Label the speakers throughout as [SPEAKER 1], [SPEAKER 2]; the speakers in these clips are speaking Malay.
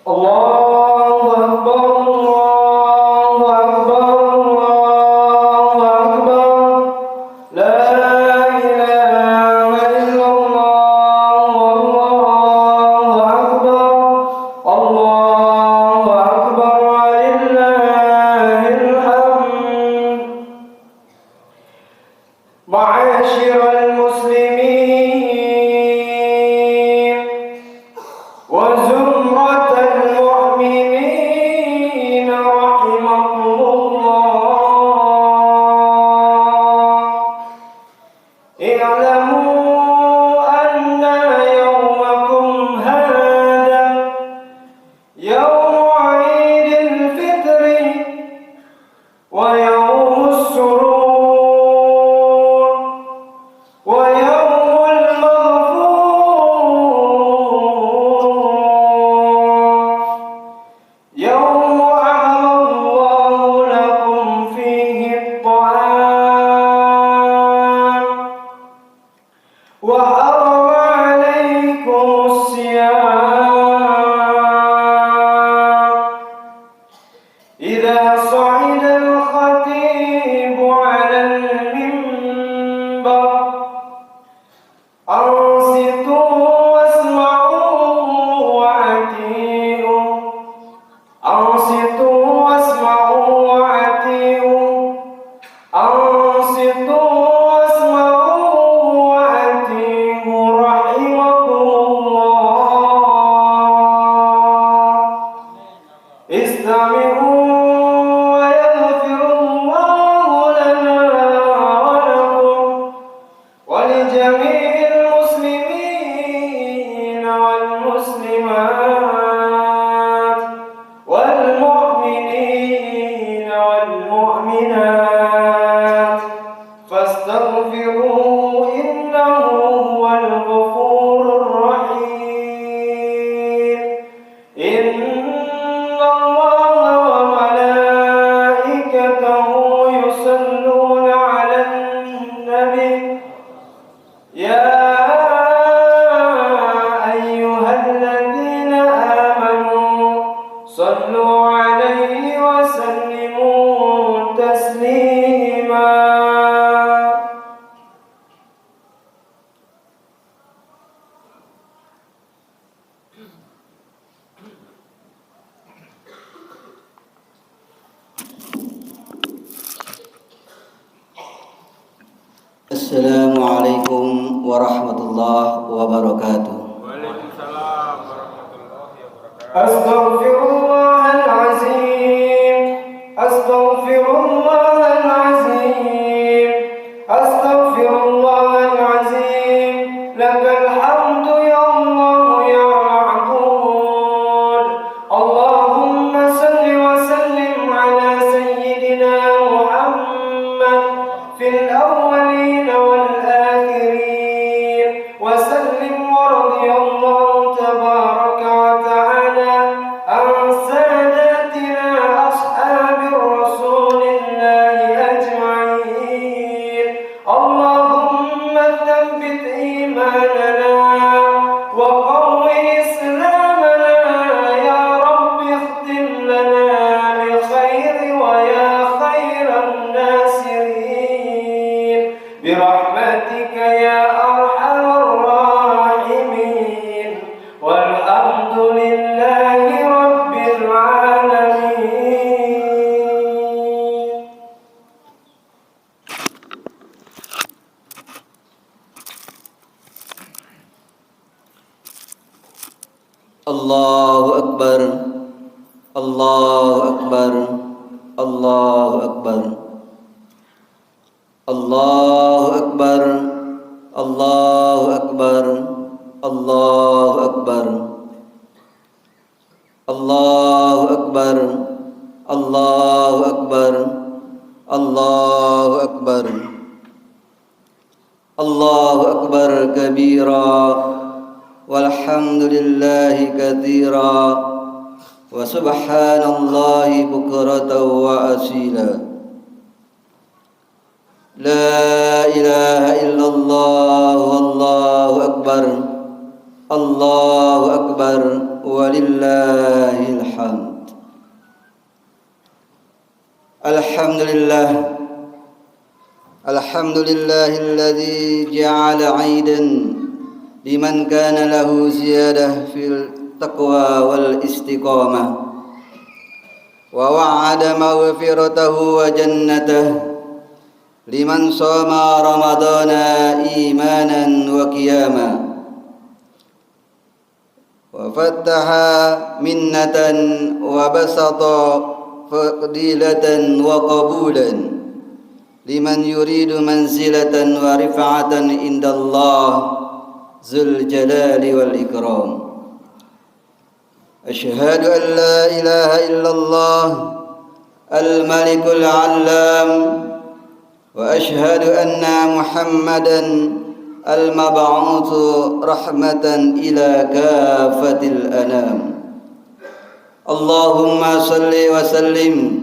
[SPEAKER 1] الله أكبر الله أكبر الله أكبر لا إله إلا الله والله أكبر الله أكبر ولله الحمد. معاشر المسلمين وزمرة المؤمنين رحمكم الله، اعلموا أن يومكم هذا يوم عيد الفطر ويوم السرور ويوم المغفور، يوم أحل الله لكم فيه الطعام وحرم عليكم الصيام. إذا صعد الخطيب على المنبر أنصتوا واسمعوا وأطيعوا، أنصتوا واسمعوا وأطيعوا، أنصتوا واسمعوا وأطيعوا رحمكم الله. استمعوا ويغفر الله لنا ولكم ولجميع المسلمين والمسلمات والمؤمنين والمؤمنات فاستغفروه إنه هو الغفور الرحيم. إن الله وملائكته يصلون على النبي يا أيها الذين آمنوا صلوا عليه وسلموا تسليما.
[SPEAKER 2] Assalamualaikum warahmatullahi wabarakatuh.
[SPEAKER 3] Waalaikumsalam warahmatullahi wabarakatuh.
[SPEAKER 1] أستغفر الله العظيم أستغفر الله العظيم أستغفر الله العظيم لك الحمد يا الله يا معبود. اللهم صل وسلم على سيدنا محمد في الأولين والآخرين وسلم ورضي الله تبارك وتعالى عن ساداتنا أصحاب رسول الله أجمعين. اللهم ثبت إيماننا وقوي إسلامنا يا رب، اختم لنا بخير ويا خير الناصرين برحمتك يا أرحم الراحمين. والحمد لله رب العالمين.
[SPEAKER 2] Allahu Akbar, Allahu Akbar, Allahu Akbar, Allahu Akbar, Allahu Akbar, Allahu Akbar, Allahu Akbar, Allahu Akbar, Allahu Akbar, Allahu Akbar kabira walhamdulillahi katsira wa subhanallahi bukratan wa asila. La ilaha illallah wallahu akbar, Allahu akbar walillahi Alhamdulillah. Alhamdulillahilladzi ja'ala 'aidan liman kana lahu ziyadah fil taqwa wal istiqamah wa wa'ada maghfiratahu wa jannatahu liman shoma ramadana imanan wa qiyama wa fattaha minnatan wa basata fadilatan wa qabulan liman yuridu manzilatan wa rif'atan indallah zul jalali wal ikram. Asyhadu an la ilaha illallah al-malikul allam wa asyhadu anna Muhammadan al-mab'utsu rahmatan ila kafatil anam. Allahumma salli wa sallim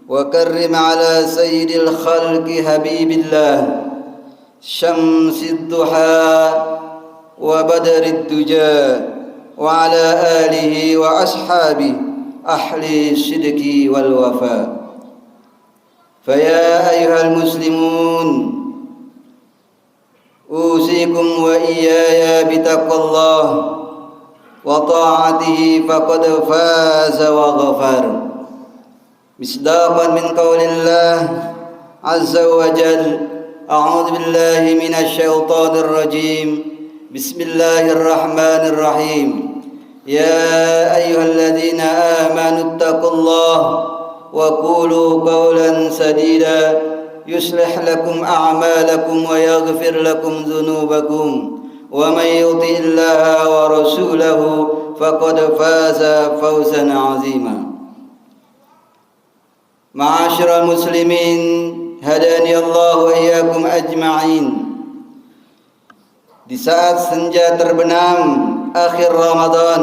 [SPEAKER 2] wa karrim ala sayyidil khalqi habibillah syamsid duha wa badrid duja wa ala alihi wa ashabihi ahli sidqi wal wafa. Faya ayyuhal muslimun usikum wa iyaya bitaqwallah wa ta'atihi faqad faza wa ghafar. Misdaqan min qaulillah azza wa jalla, a'udzu billahi minasy syaithanir rajim. Bismillahirrahmanirrahim. Ya ayyuhalladzina amanu taqullaha wa qulu qawlan sadida yuslih lakum a'malakum wa yaghfir lakum dhunubakum wa may yuti'illaha wa rasulahu faqad faza fawzan 'azima. Ma'asyiral muslimin, hadani Allah wa iyyakum ajma'in. Di saat senja terbenam akhir Ramadan,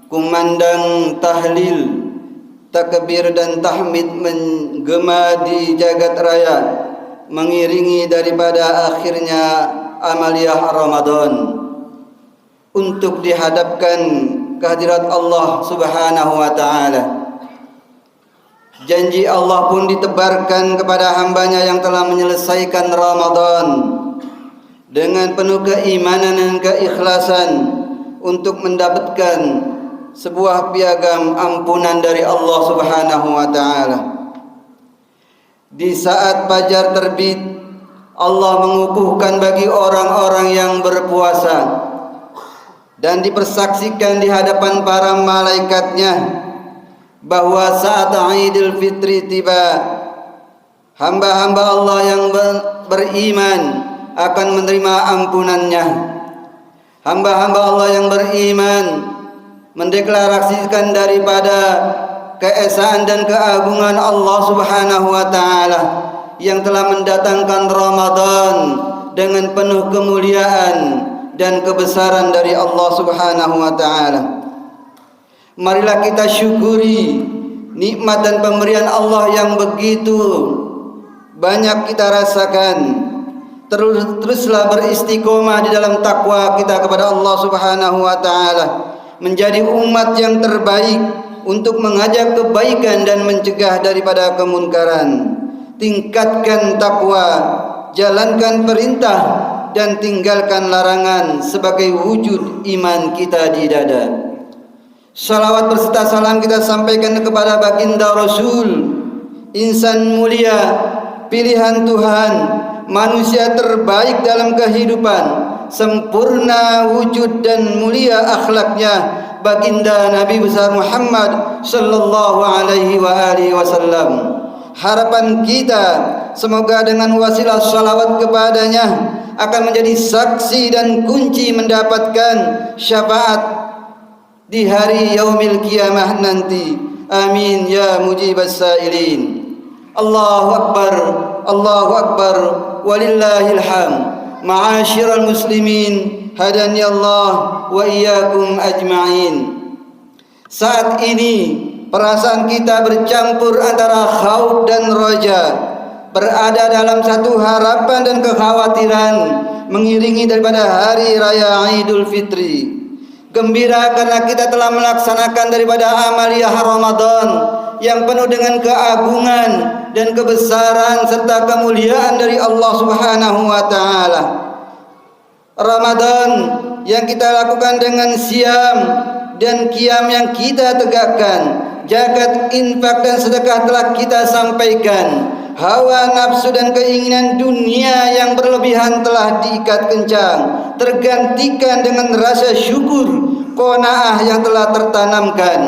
[SPEAKER 2] kumandang tahlil, takbir dan tahmid menggema di jagat raya, mengiringi daripada akhirnya amaliyah Ramadan untuk dihadapkan kehadirat Allah Subhanahu wa taala. Janji Allah pun ditebarkan kepada hambanya yang telah menyelesaikan Ramadan dengan penuh keimanan dan keikhlasan untuk mendapatkan sebuah piagam ampunan dari Allah Subhanahu wa taala. Di saat fajar terbit, Allah mengukuhkan bagi orang-orang yang berpuasa dan dipersaksikan di hadapan para malaikatnya bahwa saat Idul Fitri tiba, hamba-hamba Allah yang beriman akan menerima ampunannya. Hamba-hamba Allah yang beriman mendeklarasikan daripada keesaan dan keagungan Allah Subhanahu wa taala yang telah mendatangkan Ramadan dengan penuh kemuliaan dan kebesaran dari Allah Subhanahu wa taala. Marilah kita syukuri nikmat dan pemberian Allah yang begitu banyak kita rasakan. Teruslah beristiqomah di dalam takwa kita kepada Allah Subhanahu wa taala, menjadi umat yang terbaik untuk mengajak kebaikan dan mencegah daripada kemunkaran. Tingkatkan takwa, jalankan perintah dan tinggalkan larangan sebagai wujud iman kita di dada. Salawat berserta salam kita sampaikan kepada baginda Rasul, insan mulia, pilihan Tuhan, manusia terbaik dalam kehidupan, sempurna wujud dan mulia akhlaknya, baginda Nabi besar Muhammad sallallahu alaihi wasallam. Harapan kita semoga dengan wasilah salawat kepadanya akan menjadi saksi dan kunci mendapatkan syafaat di hari yaumil qiyamah nanti. Amin ya mujibas sailin. Allahu akbar, Allahu akbar, walillahil hamd. Ma'asyiral muslimin, hadani Allah wa iyyakum ajma'in. Saat ini perasaan kita bercampur antara khauf dan raja, berada dalam satu harapan dan kekhawatiran mengiringi daripada hari raya Idul Fitri. Gembira karena kita telah melaksanakan daripada amaliyah Ramadan yang penuh dengan keagungan dan kebesaran serta kemuliaan dari Allah Subhanahu wa taala. Ramadan yang kita lakukan dengan siam dan qiyam yang kita tegakkan, zakat, infak dan sedekah telah kita sampaikan. Hawa nafsu dan keinginan dunia yang berlebihan telah diikat kencang, tergantikan dengan rasa syukur, qanaah yang telah tertanamkan.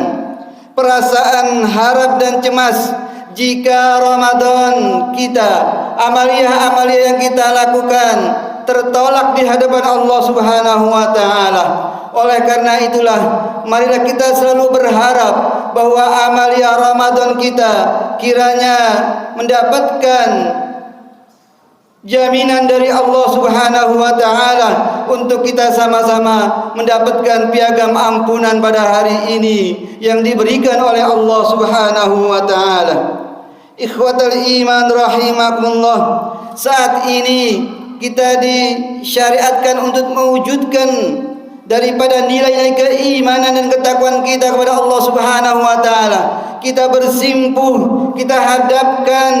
[SPEAKER 2] Perasaan harap dan cemas jika Ramadan kita, amalia-amalia yang kita lakukan tertolak di hadapan Allah Subhanahu wa taala. Oleh karena itulah, marilah kita selalu berharap bahwa amalia Ramadan kita kiranya mendapatkan jaminan dari Allah Subhanahu wa taala untuk kita sama-sama mendapatkan piagam ampunan pada hari ini yang diberikan oleh Allah Subhanahu wa taala. Ikhwatal iman rahimakumullah, saat ini kita disyariatkan untuk mewujudkan daripada nilai-nilai keimanan dan ketakwaan kita kepada Allah Subhanahu wa taala. Kita bersimpuh, kita hadapkan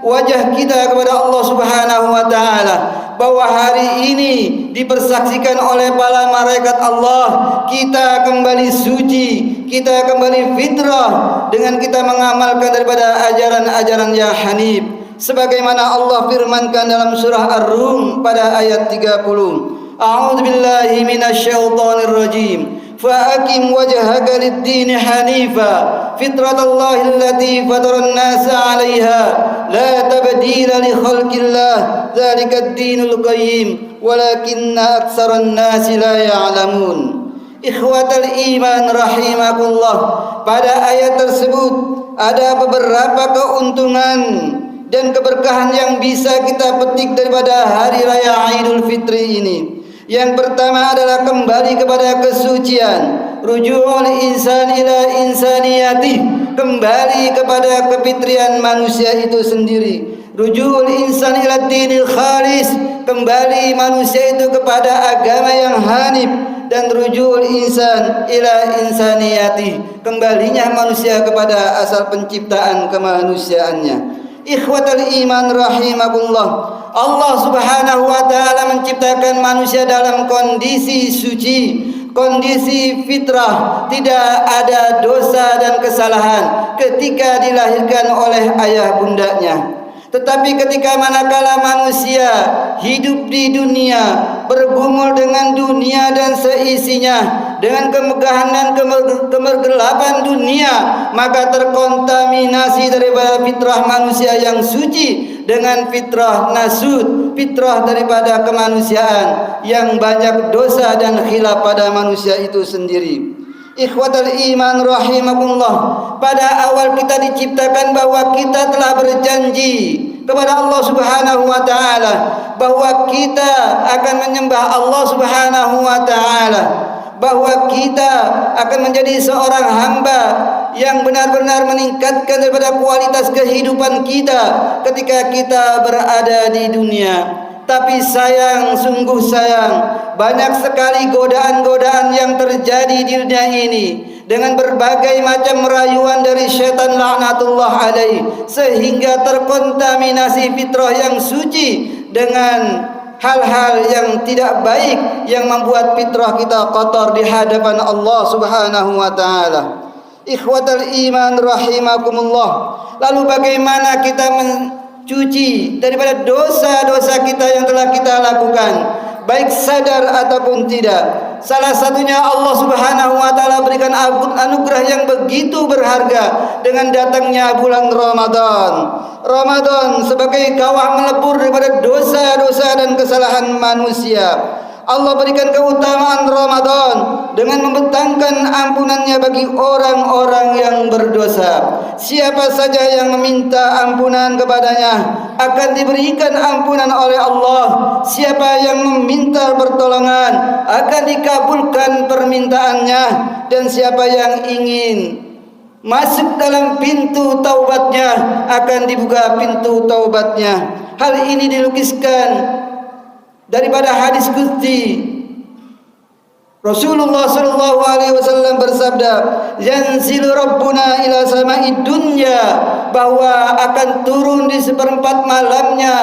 [SPEAKER 2] wajah kita kepada Allah Subhanahu wa taala, bahwa hari ini dipersaksikan oleh para malaikat Allah, kita kembali suci, kita kembali fitrah dengan kita mengamalkan daripada ajaran-ajaran yang hanif, sebagaimana Allah firmankan dalam surah Ar-Rum pada ayat 30. A'udzu billahi minasyaitonir rajim. Fa'akim wajhaka lid-din hanifa fitratallahi allati fataran nasa 'alaiha la tabdila li khalqillah dzalika ad-dinul qayyim walakinna aktsaran nasi la ya'lamun. Ikhwatal iman rahimakumullah, pada ayat tersebut ada beberapa keuntungan dan keberkahan yang bisa kita petik daripada hari raya Idul Fitri ini. Yang pertama adalah kembali kepada kesucian, ruju'ul insan ila insaniyati, kembali kepada kefitrian manusia itu sendiri. Ruju'ul insan ila dinil khalis, kembali manusia itu kepada agama yang hanif. Dan ruju'ul insan ila insaniyati, kembalinya manusia kepada asal penciptaan kemanusiaannya. Ikhwatal iman rahimakumullah, Allah Subhanahu wa taala menciptakan manusia dalam kondisi suci, kondisi fitrah, tidak ada dosa dan kesalahan ketika dilahirkan oleh ayah bundanya. Tetapi ketika manakala manusia hidup di dunia, bergumul dengan dunia dan seisinya, dengan kemegahan dan kemergelapan dunia, maka terkontaminasi daripada fitrah manusia yang suci dengan fitrah nasud, fitrah daripada kemanusiaan yang banyak dosa dan khilaf pada manusia itu sendiri. Ikhwatal iman rahimakumullah, pada awal kita diciptakan bahwa kita telah berjanji kepada Allah Subhanahu wa taala bahwa kita akan menyembah Allah Subhanahu wa taala, bahwa kita akan menjadi seorang hamba yang benar-benar meningkatkan daripada kualitas kehidupan kita ketika kita berada di dunia. Tapi sayang, sungguh sayang, banyak sekali godaan-godaan yang terjadi di dunia ini dengan berbagai macam rayuan dari syaitan laknatullah alaih, sehingga terkontaminasi fitrah yang suci dengan hal-hal yang tidak baik yang membuat fitrah kita kotor di hadapan Allah Subhanahu wa taala. Ikhwatal iman rahimakumullah, lalu bagaimana kita mencuci daripada dosa-dosa kita yang telah kita lakukan, baik sadar ataupun tidak? Salah satunya Allah Subhanahu wa taala berikan anugerah yang begitu berharga dengan datangnya bulan Ramadan. Ramadan sebagai kawah melebur daripada dosa-dosa dan kesalahan manusia. Allah berikan keutamaan Ramadan dengan membentangkan ampunannya bagi orang-orang yang berdosa. Siapa saja yang meminta ampunan kepadanya akan diberikan ampunan oleh Allah. Siapa yang meminta pertolongan akan dikabulkan permintaannya. Dan siapa yang ingin masuk dalam pintu taubatnya akan dibuka pintu taubatnya. Hal ini dilukiskan daripada hadis qudsi Rasulullah sallallahu alaihi wasallam bersabda, "Yanzilu Rabbuna ila sama'id dunya," bahwa akan turun di seperempat malamnya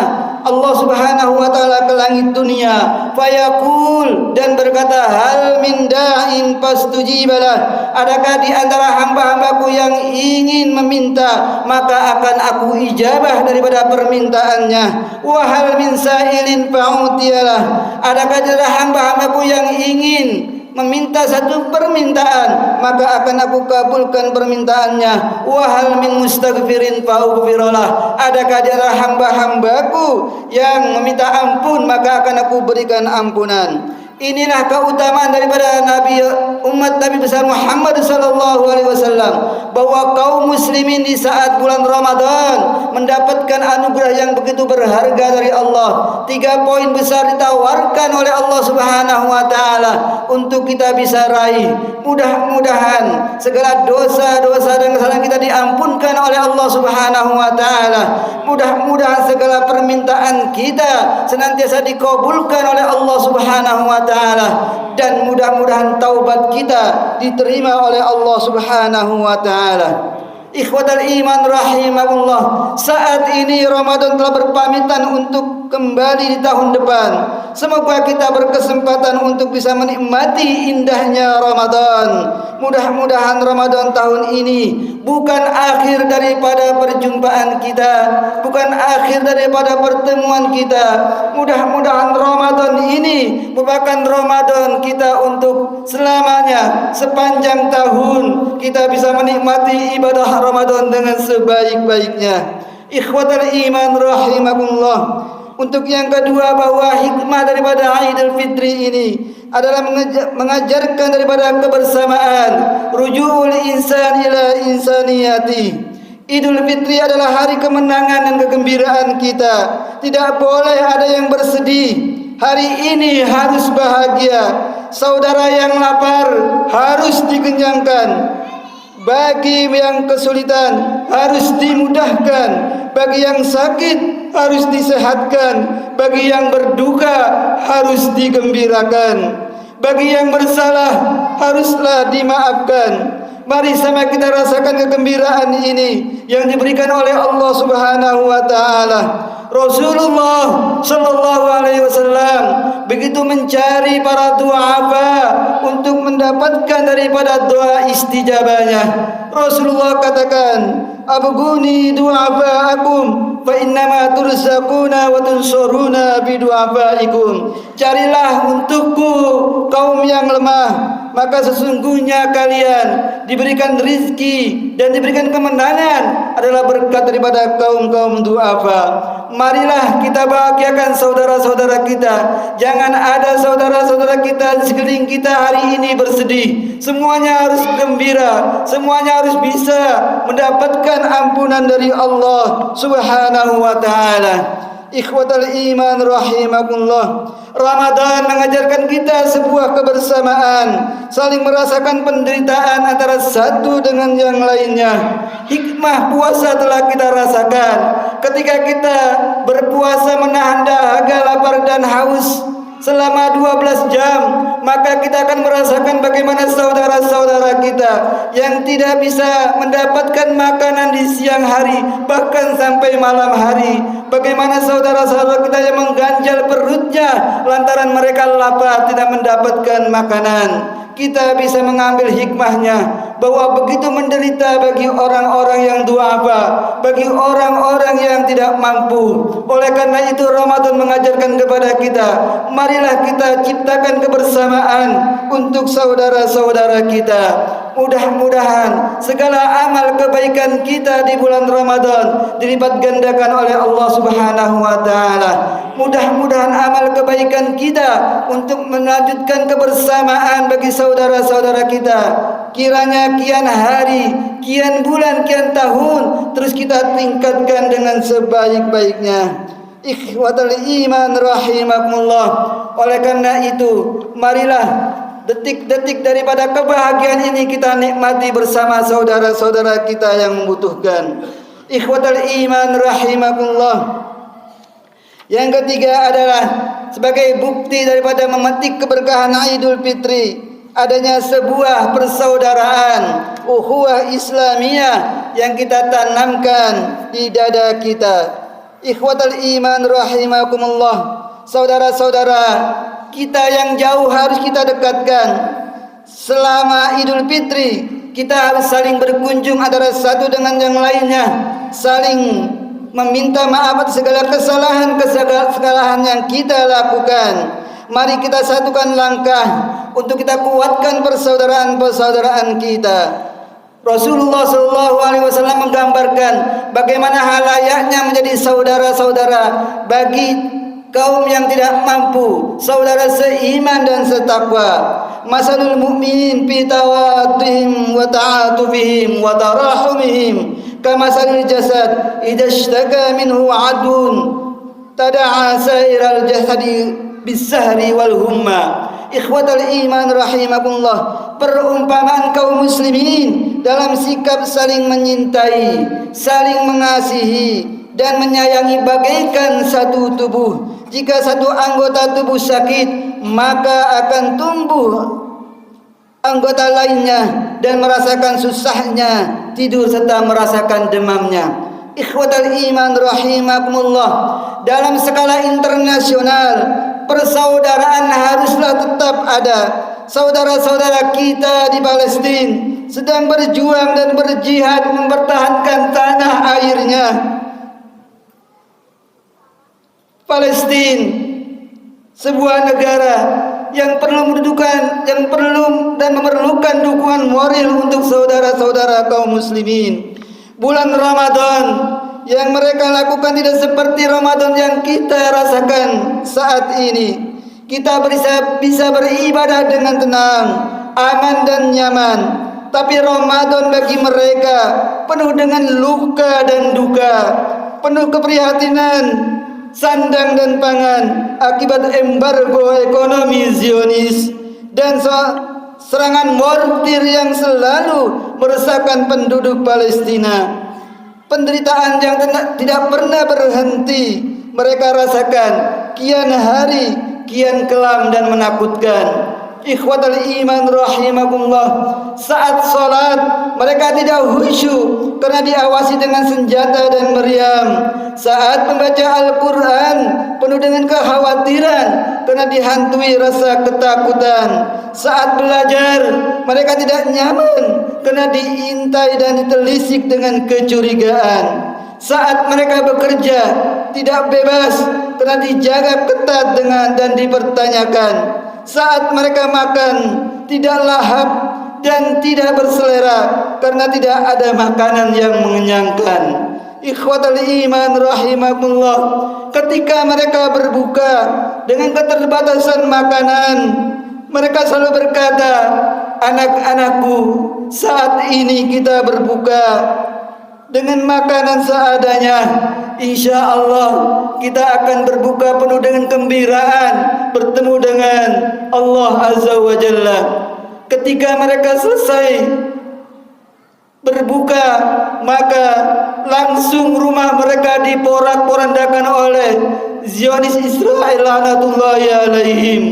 [SPEAKER 2] Allah Subhanahu wa taala ke langit dunia, fayaqul, dan berkata, "Hal min da'in fastujibalah." Adakah di antara hamba-hambaku yang ingin meminta, maka akan aku ijabah daripada permintaannya. Wa hal min sa'ilin fa'utiyalah. Adakah di antara hamba-hambaku yang ingin meminta satu permintaan, maka akan aku kabulkan permintaannya. Wa hal min mustaghfirin fa'ughfiralah. Adakah di antara hamba-hambaku yang meminta ampun, maka akan aku berikan ampunan. Inilah keutamaan daripada Nabi, umat Nabi besar Muhammad sallallahu alaihi wasallam, bahwa kaum muslimin di saat bulan Ramadan mendapatkan anugerah yang begitu berharga dari Allah. 3 poin besar ditawarkan oleh Allah Subhanahu wa taala untuk kita bisa raih. Mudah-mudahan segala dosa-dosa dan kesalahan kita diampunkan oleh Allah Subhanahu wa taala. Mudah-mudahan segala permintaan kita senantiasa dikabulkan oleh Allah Subhanahu wa taala, dan mudah-mudahan taubat kita diterima oleh Allah Subhanahu wa taala. Ikhwatal iman rahimakumullah, saat ini Ramadan telah berpamitan untuk kembali di tahun depan. Semoga kita berkesempatan untuk bisa menikmati indahnya Ramadan. Mudah-mudahan Ramadan tahun ini bukan akhir daripada perjumpaan kita, bukan akhir daripada pertemuan kita. Mudah-mudahan Ramadan ini merupakan Ramadan kita untuk selamanya. Sepanjang tahun kita bisa menikmati ibadah Ramadan dengan sebaik-baiknya. Ikhwatal iman rahimakumullah. Untuk yang kedua, bahwa hikmah daripada Idul Fitri ini adalah mengajarkan daripada kebersamaan, rujuul insan ila insaniyati. Idul Fitri adalah hari kemenangan dan kegembiraan kita. Tidak boleh ada yang bersedih. Hari ini harus bahagia. Saudara yang lapar harus dikenyangkan. Bagi yang kesulitan harus dimudahkan. Bagi yang sakit harus disehatkan. Bagi yang berduka harus digembirakan. Bagi yang bersalah haruslah dimaafkan. Mari sama kita rasakan kegembiraan ini yang diberikan oleh Allah Subhanahu wa taala. Rasulullah sallallahu alaihi wasallam begitu mencari para du'afa untuk mendapatkan daripada doa istijabahnya. Rasulullah katakan, "Abghuni du'afa'akum fa innama turzaquna wa tunsuruna bi du'afaikum." Carilah untukku kaum yang lemah, maka sesungguhnya kalian diberikan rizki dan diberikan kemenangan adalah berkat daripada kaum-kaum du'afa. Marilah kita bahagiakan saudara-saudara kita. Jangan ada saudara-saudara kita di sekeliling kita hari ini bersedih. Semuanya harus gembira. Semuanya harus bisa mendapatkan ampunan dari Allah Subhanahu wa taala. Ikhwatal iman rahimakumullah. Ramadan mengajarkan kita sebuah kebersamaan, saling merasakan penderitaan antara satu dengan yang lainnya. Hikmah puasa telah kita rasakan. Ketika kita berpuasa menahan dahaga, lapar dan haus selama 12 jam, maka kita akan merasakan bagaimana saudara-saudara kita yang tidak bisa mendapatkan makanan di siang hari, bahkan sampai malam hari. Bagaimana saudara-saudara kita yang mengganjal perutnya lantaran mereka lapar, tidak mendapatkan makanan. Kita bisa mengambil hikmahnya bahwa begitu menderita bagi orang-orang yang du'afa, bagi orang-orang yang tidak mampu. Oleh karena itu Ramadan mengajarkan kepada kita, marilah kita ciptakan kebersamaan untuk saudara-saudara kita. Mudah-mudahan segala amal kebaikan kita di bulan Ramadan dilipat gandakan oleh Allah Subhanahu wa taala. Mudah-mudahan amal kebaikan kita untuk melanjutkan kebersamaan bagi saudara-saudara kita, kiranya kian hari, kian bulan, kian tahun terus kita tingkatkan dengan sebaik-baiknya. Ikhwatal iman rahimakumullah. Oleh karena itu, marilah detik-detik daripada kebahagiaan ini kita nikmati bersama saudara-saudara kita yang membutuhkan. Ikhwatal iman rahimakumullah. Yang ketiga adalah sebagai bukti daripada memetik keberkahan Idul Fitri, adanya sebuah persaudaraan, ukhuwah Islamiyah yang kita tanamkan di dada kita. Ikhwatal iman rahimakumullah, saudara-saudara kita yang jauh harus kita dekatkan. Selama Idul Fitri kita harus saling berkunjung antara satu dengan yang lainnya, saling meminta maaf atas segala kesalahan yang kita lakukan. Mari kita satukan langkah untuk kita kuatkan persaudaraan kita. Rasulullah SAW menggambarkan bagaimana halayaknya menjadi saudara-saudara bagi kaum yang tidak mampu, saudara seiman dan setakwa. Masalul mu'minin fi tawaddihim wa ta'atufihim wa tarahumihim kamasalil jasad idza ishtaka minhu 'adun tada'a sairal jasadi bisahri wal humma. Ikhwatal iman rahimakumullah, perumpamaan kaum muslimin dalam sikap saling menyintai, saling mengasihi dan menyayangi bagaikan satu tubuh. Jika satu anggota tubuh sakit, maka akan tumbuh anggota lainnya dan merasakan susahnya tidur serta merasakan demamnya. Ikhwatal iman rahimakumullah, dalam skala internasional persaudaraan haruslah tetap ada. Saudara-saudara kita di Palestina sedang berjuang dan berjihad mempertahankan tanah airnya. Palestina sebuah negara yang perlu dan memerlukan dukungan moral untuk saudara-saudara kaum muslimin. Bulan Ramadan yang mereka lakukan tidak seperti Ramadan yang kita rasakan saat ini. Kita bisa beribadah dengan tenang, aman dan nyaman. Tapi Ramadan bagi mereka penuh dengan luka dan duka, penuh keprihatinan, sandang dan pangan akibat embargo ekonomi Zionis dan serangan mortir yang selalu meresahkan penduduk Palestina. Penderitaan yang tidak pernah berhenti mereka rasakan kian hari kian kelam dan menakutkan. Ikhwatal iman rahimakumullah, saat salat mereka tidak khusyuk karena diawasi dengan senjata dan meriam. Saat membaca Al-Quran penuh dengan kekhawatiran karena dihantui rasa ketakutan. Saat belajar mereka tidak nyaman karena diintai dan ditelisik dengan kecurigaan. Saat mereka bekerja tidak bebas karena dijaga ketat dan dipertanyakan. Saat mereka makan tidak lahap dan tidak berselera karena tidak ada makanan yang mengenyangkan. Ikhwatal iman rahimakumullah, ketika mereka berbuka dengan keterbatasan makanan, mereka selalu berkata, anak-anakku, saat ini kita berbuka dengan makanan seadanya. Insya Allah kita akan berbuka penuh dengan kembiraan, bertemu dengan Allah Azza wa Jalla. Ketika mereka selesai berbuka, maka langsung rumah mereka diporak-porandakan oleh Zionis Israel laknatullahi alaihim.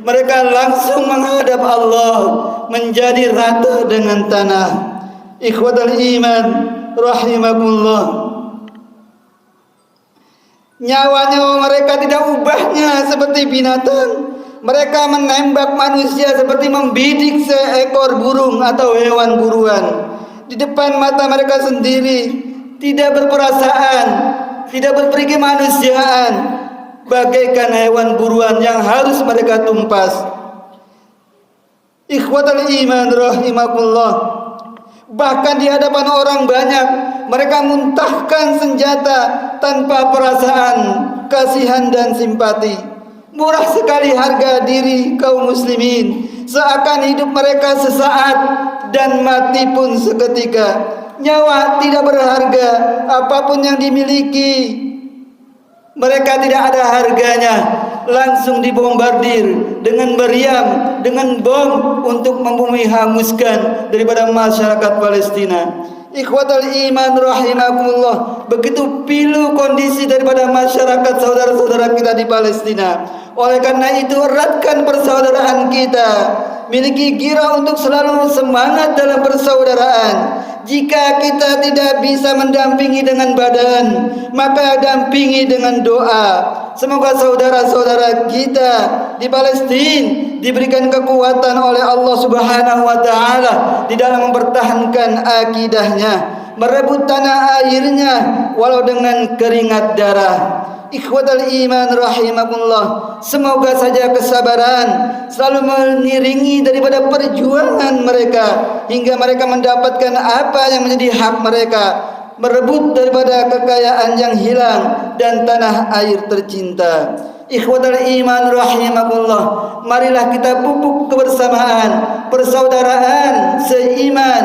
[SPEAKER 2] Mereka langsung menghadap Allah, menjadi rata dengan tanah. Ikhwatal iman rahimakumullah, nyawa-nyawa mereka tidak ubahnya seperti binatang. Mereka menembak manusia seperti membidik seekor burung atau hewan buruan. Di depan mata mereka sendiri, tidak berperasaan, tidak berperi kemanusiaan, bagaikan hewan buruan yang harus mereka tumpas. Ikhwatal iman rahimakumullah, bahkan di hadapan orang banyak mereka muntahkan senjata tanpa perasaan kasihan dan simpati. Murah sekali harga diri kaum muslimin, seakan hidup mereka sesaat dan mati pun seketika. Nyawa tidak berharga, apapun yang dimiliki mereka tidak ada harganya. Langsung dibombardir dengan meriam, dengan bom untuk hanguskan daripada masyarakat Palestina. Ikhwatal iman rahimakumullah, begitu pilu kondisi daripada masyarakat saudara-saudara kita di Palestina. Oleh karena itu eratkan persaudaraan kita, miliki gairah untuk selalu semangat dalam persaudaraan. Jika kita tidak bisa mendampingi dengan badan, maka dampingi dengan doa. Semoga saudara-saudara kita di Palestina diberikan kekuatan oleh Allah Subhanahu wa taala di dalam mempertahankan akidahnya, merebut tanah airnya walau dengan keringat darah. Ikhwatal iman rahimakumullah, semoga saja kesabaran selalu mengiringi daripada perjuangan mereka hingga mereka mendapatkan apa yang menjadi hak mereka, merebut daripada kekayaan yang hilang dan tanah air tercinta. Ikhwatal iman rahimakumullah, marilah kita pupuk kebersamaan, persaudaraan, seiman,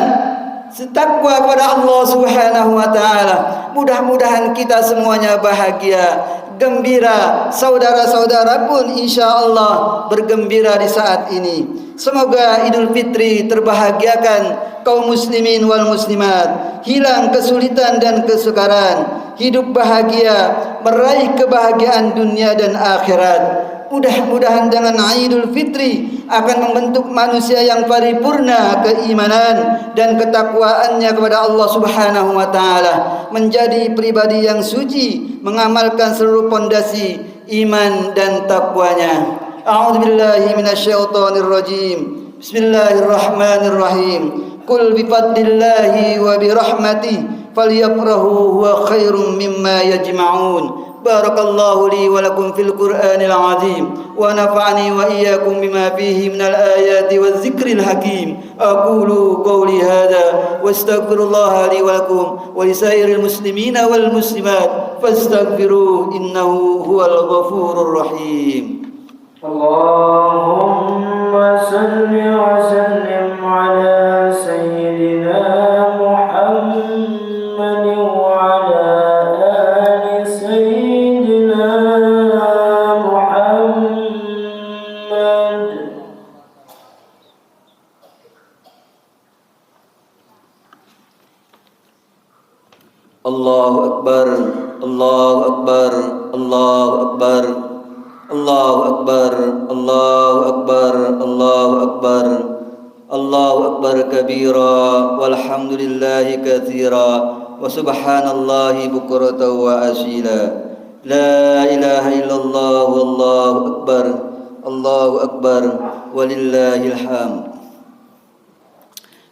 [SPEAKER 2] setakwa kepada Allah Subhanahu wa taala. Mudah-mudahan kita semuanya bahagia, gembira. Saudara-saudara pun insya-Allah bergembira di saat ini. Semoga Idul Fitri terbahagiakan kaum muslimin wal muslimat, hilang kesulitan dan kesukaran, hidup bahagia, meraih kebahagiaan dunia dan akhirat. Mudah-mudahan dengan Idul Fitri akan membentuk manusia yang paripurna keimanan dan ketakwaannya kepada Allah Subhanahu wa taala, menjadi pribadi yang suci, mengamalkan seluruh pondasi iman dan takwanya. A'udzubillahi minasyaitonir rajim. Bismillahirrahmanirrahim. Qul bifadlillahi wa birahmatihi falyafrahu huwa khairum mimma yajma'un. Barakallahu li wa lakum fil Qur'anil azim wa nafa'ani wa iyyakum bima fihi minal ayati waz zikril hakim. Aqulu qawli hadha wa astaghfirullaha li wa lakum wa lisairil muslimina wal muslimat fastaghfiruhu innahu huwal ghafurur rahim.
[SPEAKER 1] Allahumma salli wa sallim ala sayyidina Muhammad wa ala ali sayyidina Muhammad.
[SPEAKER 2] Allahu Akbar, Allahu Akbar, Allahu Akbar. Allahu Akbar, Allahu Akbar, Allahu Akbar. Allahu Akbar kabira walhamdulillahi katsira wa subhanallahi bukratan wa asila. La ilaha illallah wallahu akbar. Allahu akbar walillahil hamd.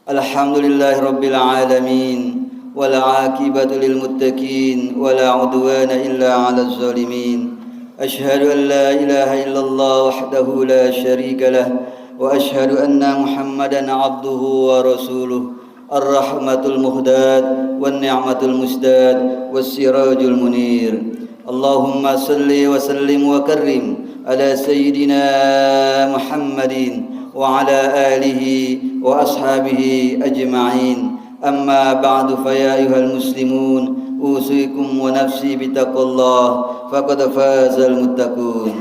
[SPEAKER 2] Alhamdulillahi rabbil alamin wal 'aqibatu lil muttaqin wa la 'udwana illa 'alal zalimin. أشهد أن لا إله إلا الله وحده لا شريك له وأشهد أن محمدا عبده ورسوله الرحمة المهداة والنعمة المسداة والسراج المنير. اللهم صل وسلم وكرم على سيدنا محمد وعلى آله وأصحابه أجمعين. أما بعد فيا أيها المسلمون أوصيكم ونفسي بتقوى الله فقد فاز المتقون.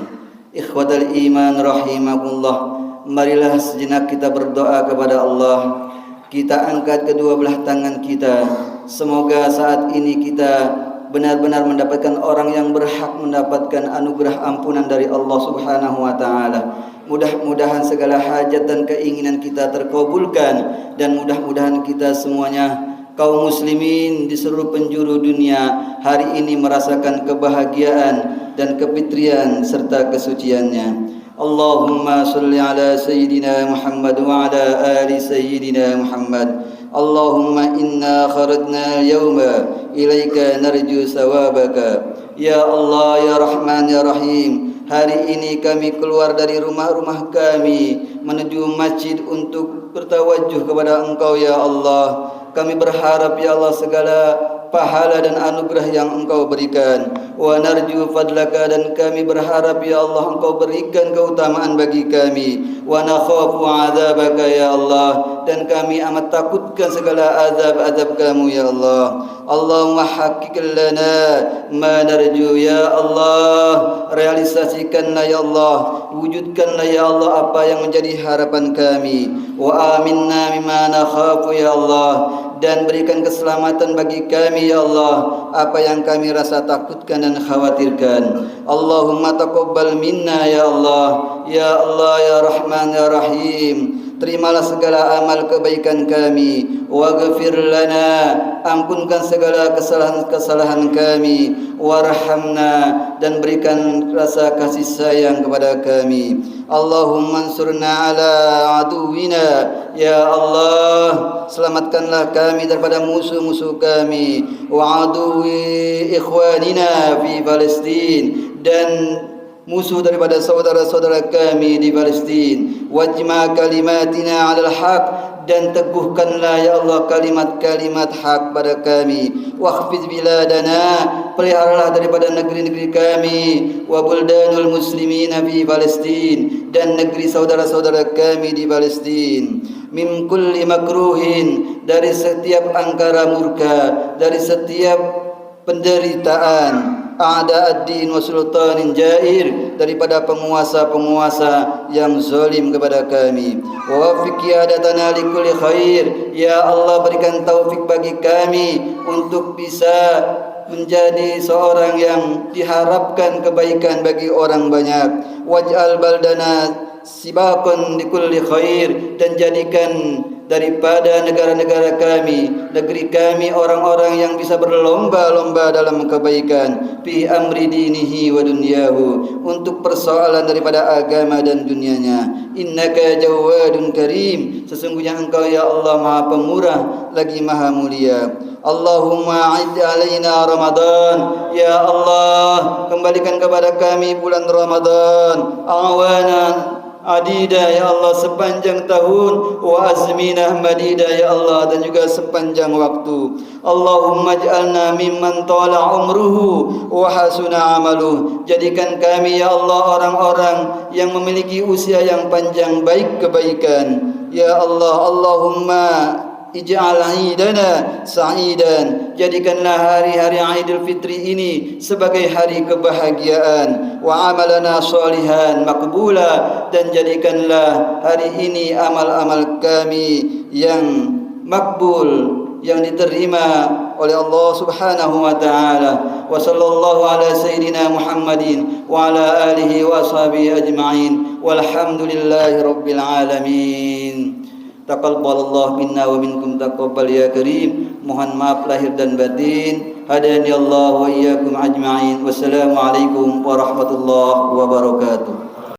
[SPEAKER 2] Ikhwatal iman rahimakumullah, marilah sejenak kita berdoa kepada Allah. Kita angkat kedua belah tangan kita. Semoga saat ini kita benar-benar mendapatkan orang yang berhak mendapatkan anugerah ampunan dari Allah Subhanahu wa taala. Mudah-mudahan segala hajat dan keinginan kita terkabulkan, dan mudah-mudahan kita semuanya kaum muslimin di seluruh penjuru dunia hari ini merasakan kebahagiaan dan kefitrian serta kesuciannya. Allahumma salli ala sayyidina Muhammad wa ala ali sayyidina Muhammad. Allahumma inna kharajna al-yawma ilaika narju sawabaka. Ya Allah, ya Rahman, ya Rahim, hari ini kami keluar dari rumah-rumah kami menuju masjid untuk bertawajuh kepada Engkau ya Allah. Kami berharap ya Allah segala pahala dan anugerah yang Engkau berikan. Wa narju fadlaka, dan kami berharap ya Allah Engkau berikan keutamaan bagi kami. Wa nakhafu azabaka ya Allah, dan kami amat takutkan segala azab-azab kamu ya Allah. Allahumma haqiq lana ma narju ya Allah. Realisasikanlah ya Allah, wujudkanlah ya Allah apa yang menjadi harapan kami. Wa aminna mimma nakhafu ya Allah, dan berikan keselamatan bagi kami ya Allah apa yang kami rasa takutkan dan khawatirkan. Allahumma taqabbal minna ya Allah, ya Allah, ya Rahman, ya Rahim. terimalah segala amal kebaikan kami. Waghfir lana, ampunkan segala kesalahan-kesalahan kami. Warhamna, dan berikan rasa kasih sayang kepada kami. Allahumma ansurna ala aduwina, ya Allah, selamatkanlah kami daripada musuh-musuh kami. Wa aduwi ikhwanina fi Palestin, dan musuh daripada saudara-saudara kami di Palestin. Wajma kalimatina 'alal haq, dan teguhkanlah ya Allah kalimat-kalimat hak pada kami. Wakhfiz biladana, peliharalah daripada negeri-negeri kami. Wa buldanul muslimina fi Palestin, dan negeri saudara-saudara kami di Palestin. Min kulli makruhin, dari setiap angkara murka, dari setiap penderitaan. A'da ad-din wa sultanin jair, daripada penguasa-penguasa yang zalim kepada kami. Wa wafiq qiyadatana li kulli khair, ya Allah berikan taufik bagi kami untuk bisa menjadi seorang yang diharapkan kebaikan bagi orang banyak. Waj'al baldana sibaqan li kulli khair, dan jadikan daripada negara-negara kami, negeri kami, orang-orang yang bisa berlomba-lomba dalam kebaikan. Fi amri dinihi wa dunyahu, untuk persoalan daripada agama dan dunianya. Innaka jawadun karim, sesungguhnya engkau ya Allah maha pemurah lagi maha mulia. Allahumma a'id alaina Ramadan, ya Allah kembalikan kepada kami bulan Ramadan. Awanan adida ya Allah sepanjang tahun, wa azminah madida ya Allah, dan juga sepanjang waktu. Allahumma ij'alna mimman tala umruhu wa hasuna amaluh, jadikan kami ya Allah orang-orang yang memiliki usia yang panjang baik kebaikan. Ya Allah, Allahumma ij'al idana sa'idan, jadikanlah hari-hari Aidil Fitri ini sebagai hari kebahagiaan. Wa amalana sholihan maqbula, dan jadikanlah hari ini amal-amal kami yang makbul, yang diterima oleh Allah Subhanahu wa taala. Wa sallallahu ala sayyidina Muhammadin wa ala alihi wa sahbihi ajma'in. Walhamdulillahi rabbil alamin. Taqabbalallahu minna wa minkum taqabbal ya karim. Mohon maaf lahir dan batin. Hadani Allah wa iyyakum ajma'in. Wassalamualaikum warahmatullahi wabarakatuh.